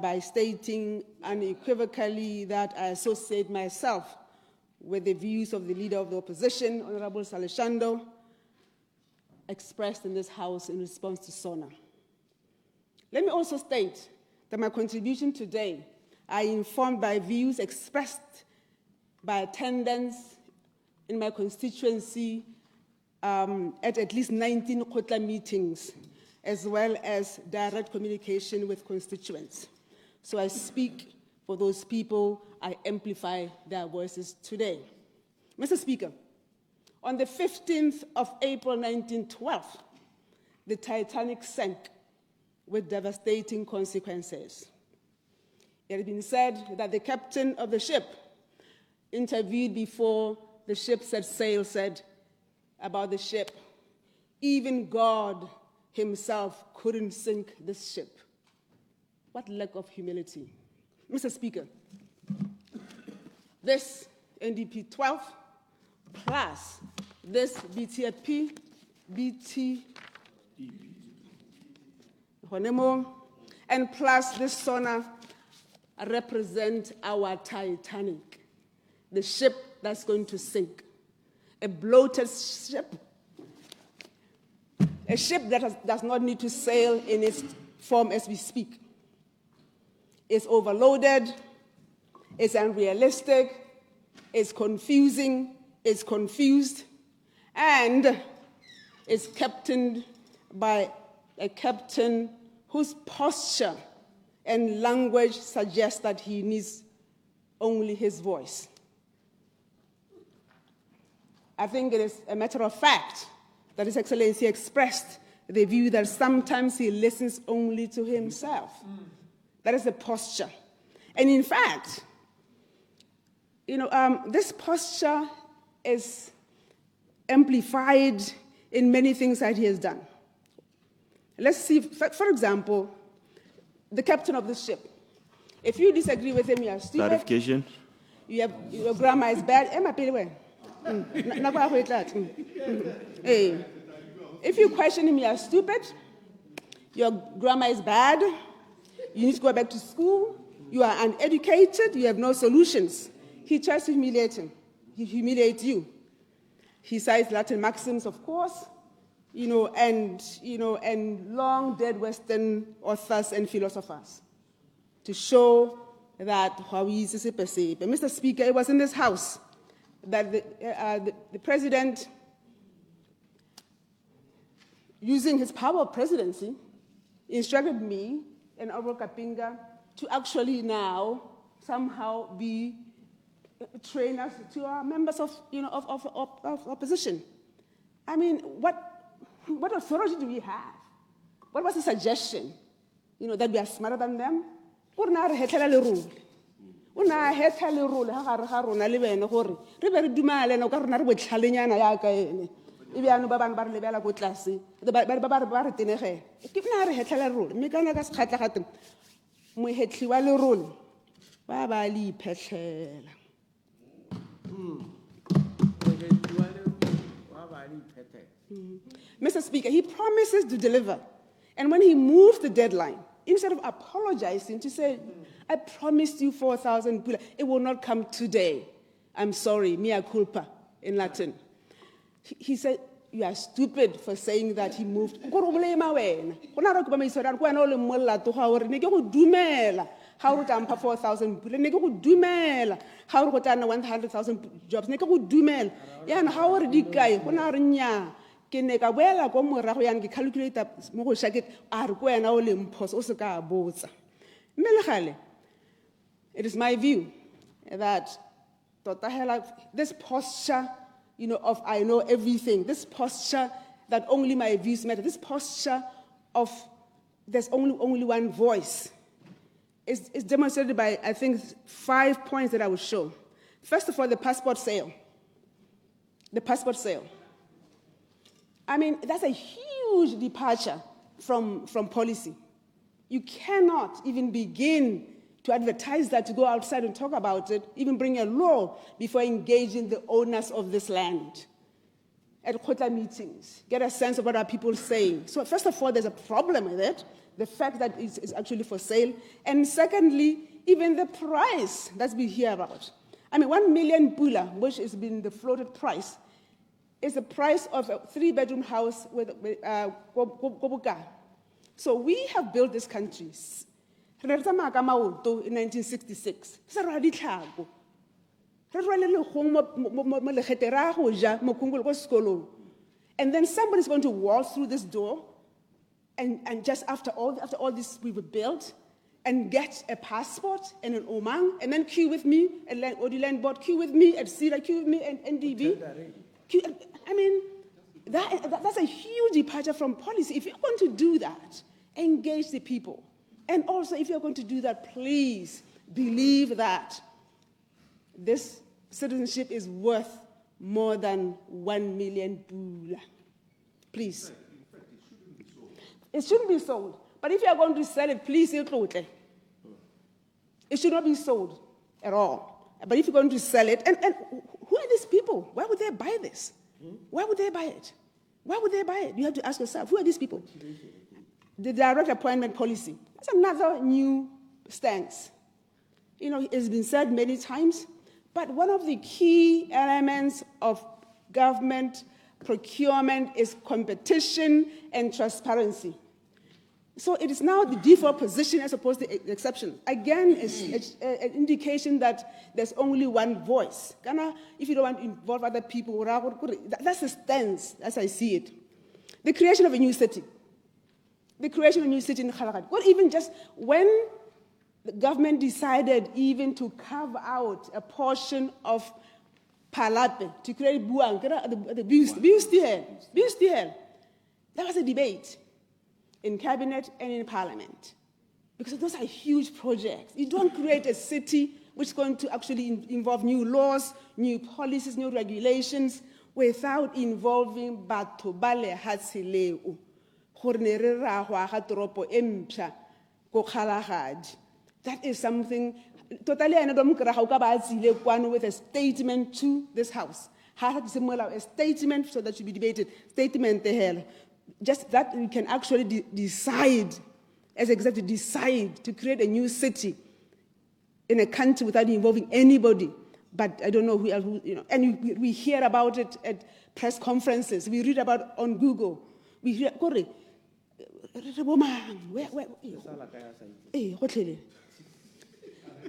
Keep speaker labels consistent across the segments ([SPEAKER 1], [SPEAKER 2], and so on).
[SPEAKER 1] by stating unequivocally that I associate myself with the views of the Leader of the Opposition, Honorable Saleshando, expressed in this House in response to SONA. Let me also state that my contribution today are informed by views expressed by attendants in my constituency at least 19 Khotla meetings, as well as direct communication with constituents. So I speak for those people, I amplify their voices today. Mr. Speaker, on the 15th of April 1912, the Titanic sank with devastating consequences. It has been said that the captain of the ship interviewed before the ship set sail said about the ship, even God himself couldn't sink this ship. What lack of humility. Mr. Speaker, this NDP 12 plus this BTP, and plus this SONA represent our Titanic, the ship that's going to sink. A bloated ship, a ship that does not need to sail in its form as we speak. It's overloaded, it's unrealistic, it's confusing, it's confused, and it's captained by a captain whose posture and language suggest that he needs only his voice. I think it is a matter of fact that His Excellency expressed the view that sometimes he listens only to himself. That is the posture. And in fact, this posture is amplified in many things that he has done. Let's see, for example, the captain of the ship. If you disagree with him, you are stupid.
[SPEAKER 2] Clarification.
[SPEAKER 1] Your grammar is bad. Hey. If you question him, you are stupid. Your grammar is bad. You need to go back to school. You are uneducated. You have no solutions. He tries to humiliate him. He humiliates you. He cites Latin maxims, of course, and long dead Western authors and philosophers to show that Mr. Speaker, it was in this House that the President, using his power of presidency, instructed me and Honorable Kapinga to actually now somehow be trainers to our members of opposition. I mean, what authority do we have? What was the suggestion? That we are smarter than them? Mr. Speaker, he promises to deliver. And when he moves the deadline, instead of apologizing to say, I promised you 4,000 pula, it will not come today. I'm sorry, mea culpa in Latin. He said, you are stupid for saying that he moved. How would I 4,000 people? How would I 100,000 jobs? Yeah, and how would it go? It is my view that this posture, of I know everything, this posture that only my views matter, this posture of there's only one voice, is demonstrated by, I think, 5 points that I will show. First of all, the passport sale. The passport sale. I mean, that's a huge departure from policy. You cannot even begin to advertise that, to go outside and talk about it, even bring a law before engaging the owners of this land. at Khotla meetings, get a sense of what are people saying. So first of all, there's a problem with it, the fact that it's actually for sale. And secondly, even the price that we hear about. I mean, 1 million pula, which has been the floated price, is the price of a 3-bedroom house with Kobuka. So we have built this country. In 1966. And then somebody's going to walk through this door, and just after all this we were built, and get a passport and an Omang, and then queue with me, and land board queue with me, at CEDA queue with me, and NDB. I mean, that's a huge departure from policy. If you're going to do that, engage the people. And also, if you're going to do that, please believe that this citizenship is worth more than 1 million pula. Please. It shouldn't be sold. But if you're going to sell it, please, it should not be sold at all. But if you're going to sell it, and who are these people? Why would they buy this? Why would they buy it? Why would they buy it? You have to ask yourself, who are these people? The direct appointment policy. That's another new stance. You know, it's been said many times, but one of the key elements of government procurement is competition and transparency. So it is now the default position as opposed to the exception. Again, it's an indication that there's only one voice. If you don't want to involve other people, that's the stance as I see it. The creation of a new city. The creation of a new city in Kgalagadi. Well, even just when the government decided even to carve out a portion of Palape to create Buang, the Biustiel, that was a debate in cabinet and in parliament. Because those are huge projects. You don't create a city which is going to actually involve new laws, new policies, new regulations, without involving batho bale hatsileu. That is something totally with a statement to this house. A statement so that should be debated. Statement just that we can actually decide, as executive, decide to create a new city in a country without involving anybody. But I don't know who else, and we hear about it at press conferences. We read about it on Google. We hear,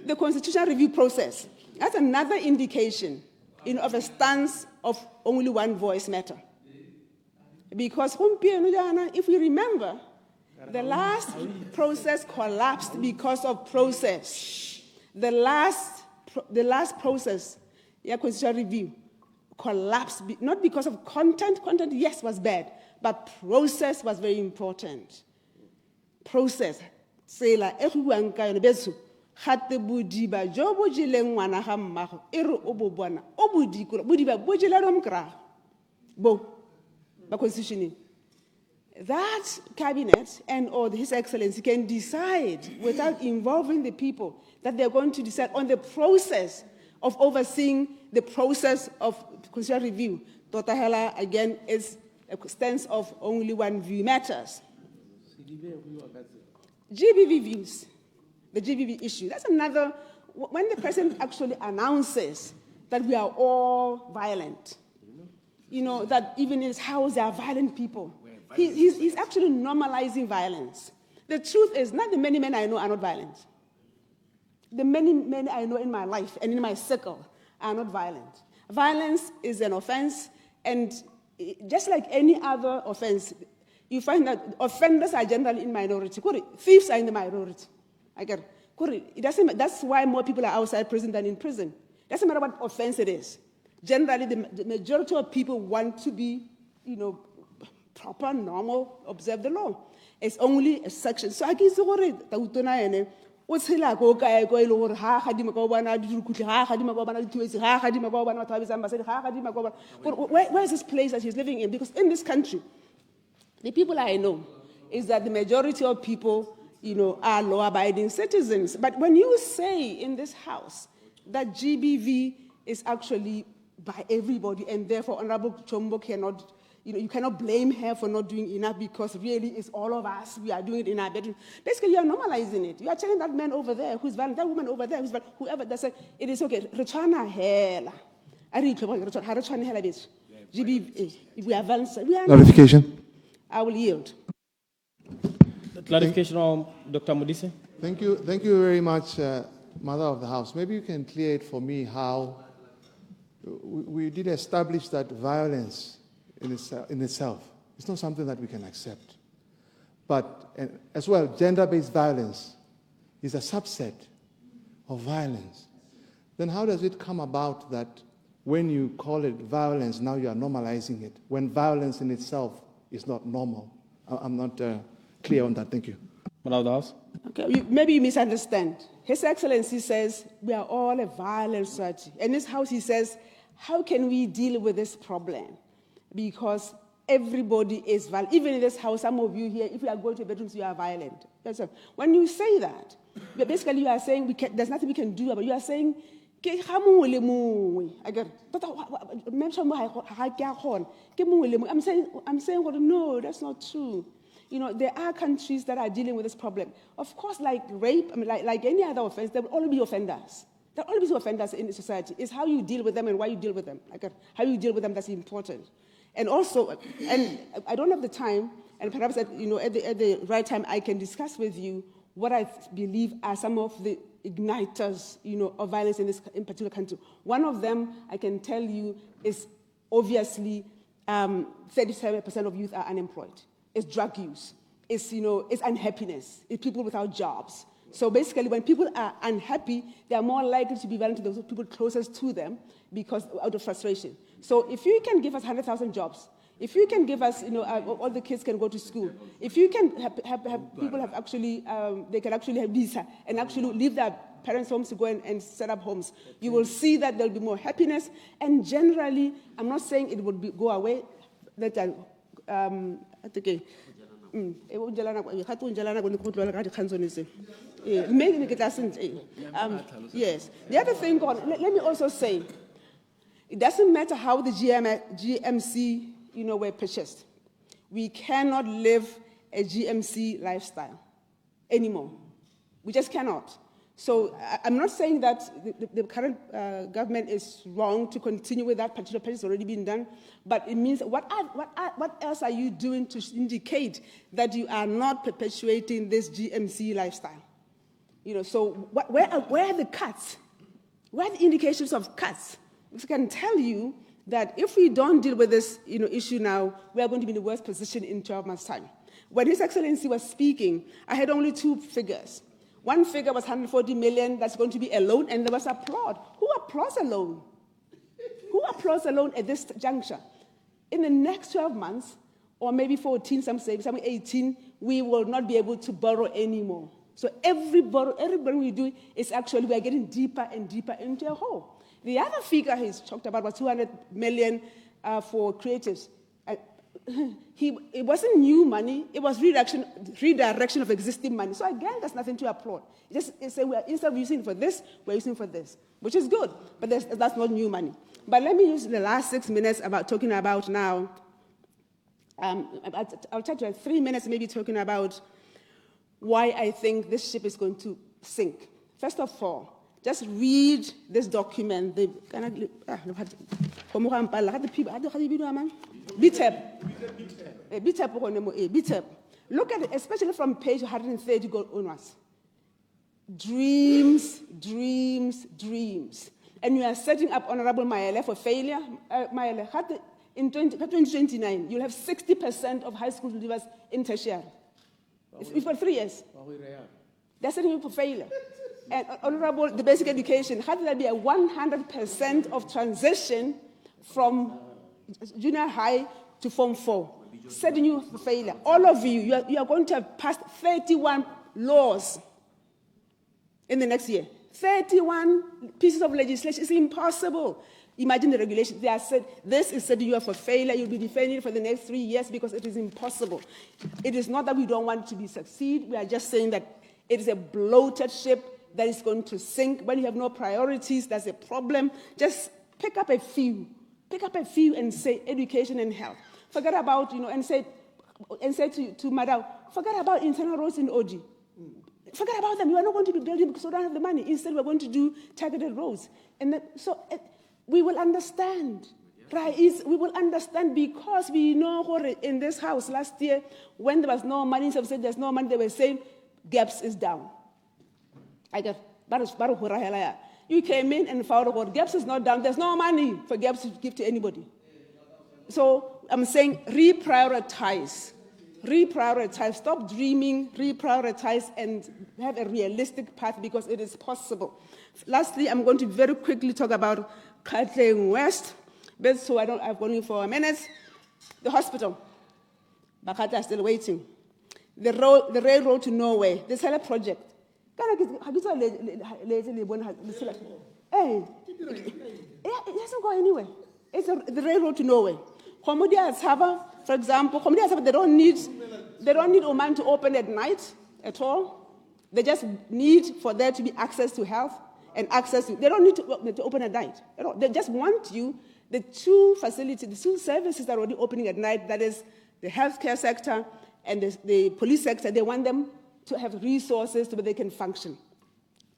[SPEAKER 1] the constitutional review process. That's another indication of a stance of only one voice matter. Because if we remember, the last process collapsed because of process. The last process, constitutional review, collapsed, not because of content. Content, yes, was bad, but process was very important. Process. That cabinet and or His Excellency can decide without involving the people that they're going to decide on the process of overseeing the process of constitutional review. Dr. Hela, again, is a stance of only one view matters. GBV views, the GBV issue. That's another, when the president actually announces that we are all violent, that even in his house there are violent people. He's actually normalizing violence. The truth is, not the many men I know are not violent. The many men I know in my life and in my circle are not violent. Violence is an offense, and just like any other offense, you find that offenders are generally in minority. Thieves are in the minority. That's why more people are outside prison than in prison. It doesn't matter what offense it is. Generally, the majority of people want to be, proper, normal, observe the law. It's only a section. So I can say, where is this place that he's living in? Because in this country, the people I know is that the majority of people, are law-abiding citizens. But when you say in this house that GBV is actually by everybody, and therefore Honorable Chombo cannot you cannot blame her for not doing enough because really it's all of us. We are doing it in our bedroom. Basically, you are normalizing it. You are telling that man over there who's violent, that woman over there who's violent, whoever, they say, it is okay. If we are violent, we are
[SPEAKER 2] Clarification.
[SPEAKER 1] I will yield.
[SPEAKER 3] Clarification from Dr. Modise.
[SPEAKER 2] Thank you very much, Mother of the House. Maybe you can clear it for me how we did establish that violence in itself is not something that we can accept. But as well, gender-based violence is a subset of violence. Then how does it come about that when you call it violence, now you are normalizing it, when violence in itself is not normal? I'm not clear on that. Thank you.
[SPEAKER 3] Madam of the House.
[SPEAKER 1] Okay, maybe you misunderstand. His Excellency says we are all a violent society. In this house, he says, how can we deal with this problem? Because everybody is violent. Even in this house, some of you here, if you are going to bedrooms, you are violent. That's it. When you say that, basically you are saying there's nothing we can do about it. You are saying, I'm saying, well, no, that's not true. There are countries that are dealing with this problem. Of course, like rape, like any other offense, there will always be offenders. There will always be offenders in society. It's how you deal with them and why you deal with them. How you deal with them, that's important. And also, and I don't have the time, and perhaps at the right time, I can discuss with you what I believe are some of the igniters, of violence in particular country. One of them, I can tell you, is obviously 37% of youth are unemployed. It's drug use. It's unhappiness. It's people without jobs. So basically, when people are unhappy, they are more likely to be violent to those people closest to them because out of frustration. So if you can give us 100,000 jobs, if you can give us, all the kids can go to school, if you can have people have actually, they can actually have visa and actually leave their parents' homes to go and set up homes, you will see that there will be more happiness. And generally, I'm not saying it would go away. Yes. The other thing, let me also say, it doesn't matter how the GMC, were purchased. We cannot live a GMC lifestyle anymore. We just cannot. So I'm not saying that the current government is wrong to continue with that particular purchase already been done, but it means what else are you doing to indicate that you are not perpetuating this GMC lifestyle? So where are the cuts? Where are the indications of cuts? Which can tell you that if we don't deal with this issue now, we are going to be in the worst position in 12 months' time. When His Excellency was speaking, I had only two figures. One figure was 140 million that's going to be a loan, and there was applaud. Who applauds a loan? Who applauds a loan at this juncture? In the next 12 months, or maybe 14, some say, some 18, we will not be able to borrow anymore. So every borrowing we do is actually, we are getting deeper and deeper into a hole. The other figure he's talked about was 200 million for creatives. It wasn't new money, it was redirection of existing money. So again, there's nothing to applaud. Instead of using it for this, we're using it for this, which is good, but that's not new money. But let me use the last 6 minutes talking about now. I'll try to have 3 minutes maybe talking about why I think this ship is going to sink. First of all, just read this document. BTEP. Look at it, especially from page 130 onwards. Dreams, dreams, dreams. And you are setting up Honorable Mayele for failure. Mayele, in 2029, you'll have 60% of high school leavers in tertiary. It's for 3 years. They're setting you up for failure. And Honorable, the basic education, how did there be a 100% of transition from junior high to Form 4? Setting you for failure. All of you are going to have passed 31 laws in the next year. 31 pieces of legislation. It's impossible. Imagine the regulations. They are said, this is setting you up for failure. You'll be defending it for the next 3 years because it is impossible. It is not that we don't want to succeed. We are just saying that it is a bloated ship that is going to sink. When you have no priorities, that's a problem. Just pick up a few and say education and health. forget about, and say to Madam, forget about internal roads in OG. Forget about them. You are not going to be building because we don't have the money. Instead, we're going to do targeted roads. And we will understand. Right? We will understand because we know in this house last year, when there was no money, some said there's no money, they were saying gaps is down. You came in and found out gaps is not down. There's no money for gaps to give to anybody. So I'm saying reprioritize. Reprioritize, stop dreaming, reprioritize, and have a realistic path because it is possible. Lastly, I'm going to very quickly talk about Gauteng West, but so I've only 4 minutes. The hospital, Bakata is still waiting. The railroad to nowhere, the Sela project. It doesn't go anywhere. It's the railroad to nowhere. For example, they don't need Oman to open at night at all. They just need for there to be access to health and access to. They don't need to open at night at all. They just want the 2 facilities, the 2 services that are already opening at night. That is the healthcare sector and the police sector. They want them to have resources so that they can function.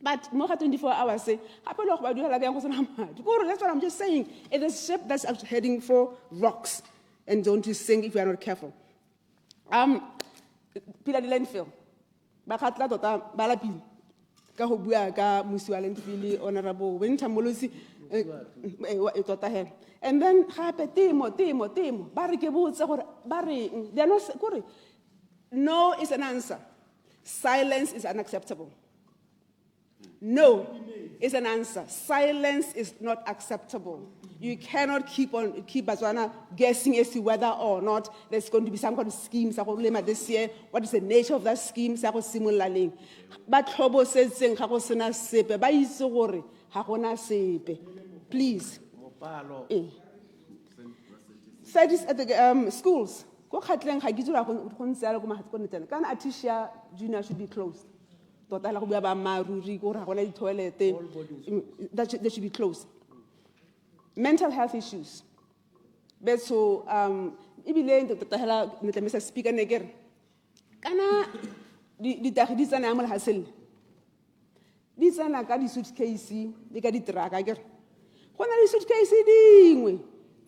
[SPEAKER 1] But more than 24 hours say, that's what I'm just saying. It is a ship that's heading for rocks. And don't you sink if you are not careful. Pila di landfill. Bakatla tota balapi. Ka ho bua ka musi wa landfill honorable Winter Molusi tota he. And then gape temo. Ba re ke botse gore ba reng. They are not gore. No is an answer. Silence is unacceptable. No is an answer. Silence is not acceptable. You cannot keep Batswana guessing as to whether or not there's going to be some kind of scheme this year. What is the nature of that scheme? But Hobo says, please. Studies at the schools. Atisha Junior should be closed. That should be closed. Mental health issues. But so, Mr. Speaker, kana di tahidisa na amal hasil. Di sana ka di suitcase, di ka di traka ger. Kona di suitcase dingwe.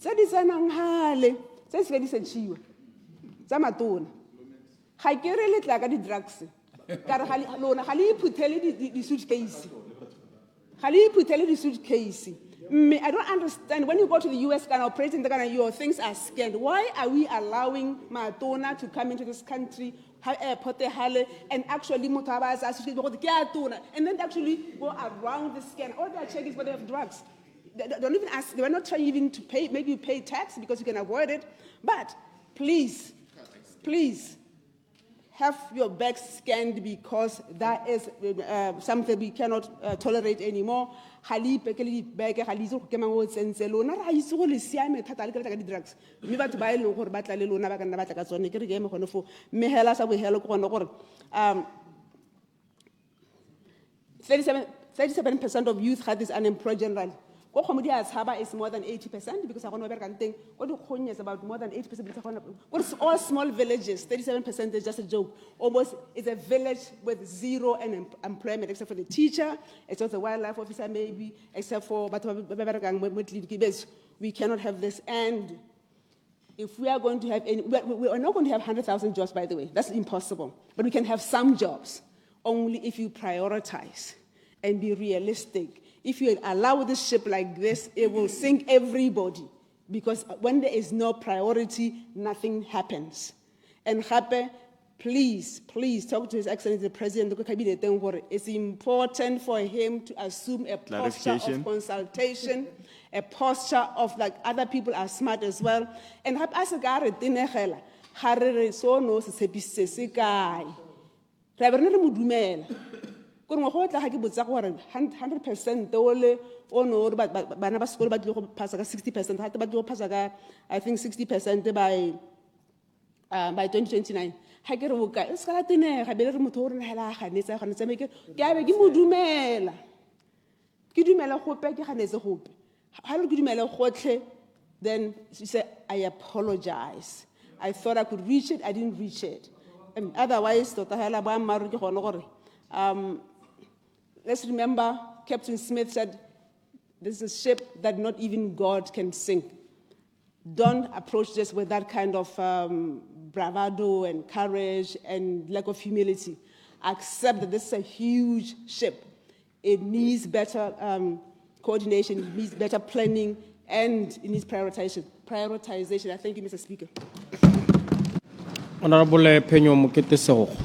[SPEAKER 1] Tsa di sana ngale, tsa se di sechiwa. Tsa matona. Ga ke re le tla ka di drugs. Ka re lona ga le iphuthele di suitcase. Ga le iphuthele di suitcase. I don't understand. When you go to the US, President, your things are scanned. Why are we allowing Matona to come into this country and actually and then actually go around the scan? All they are checking is whether they have drugs. They don't even ask. They were not trying even to pay. Maybe you pay tax because you can avoid it. But please, have your back scanned because that is something we cannot tolerate anymore. Drugs. Um, 37% of youth had this unemployed generally. Is more than 80% because I think is about more than 80%. All small villages, 37% is just a joke. Almost it's a village with zero employment except for the teacher, except for the wildlife officer maybe, except for we cannot have this. And if we are going to have any, we are not going to have 100,000 jobs, by the way. That's impossible. But we can have some jobs only if you prioritize and be realistic. If you allow this ship like this, it will sink everybody. Because when there is no priority, nothing happens. And Hape, please talk to His Excellency the President. It's important for him to assume a posture of consultation, a posture of like other people are smart as well. And Hape as a guy, so no se guy. 100% ole ono bana ba sekolo ba tlo go pasa ka 60%, ha ba tlo pasa ka I think 60% by 2029. Ha ke re boka e ska la tene ga be re motho o re hela ganetsa ke a be ke modumela ke dumela gope ke ganetse gope ha re ke dumela gotlhe Then she said, I apologize. I thought I could reach it, I didn't reach it. Otherwise, let's remember Captain Smith said, this is a ship that not even God can sink. Don't approach this with that kind of bravado and courage and lack of humility. Accept that this is a huge ship. It needs better coordination, it needs better planning, and it needs prioritization. I thank you, Mr. Speaker.
[SPEAKER 3] Honorable Penyo Mukete Soho.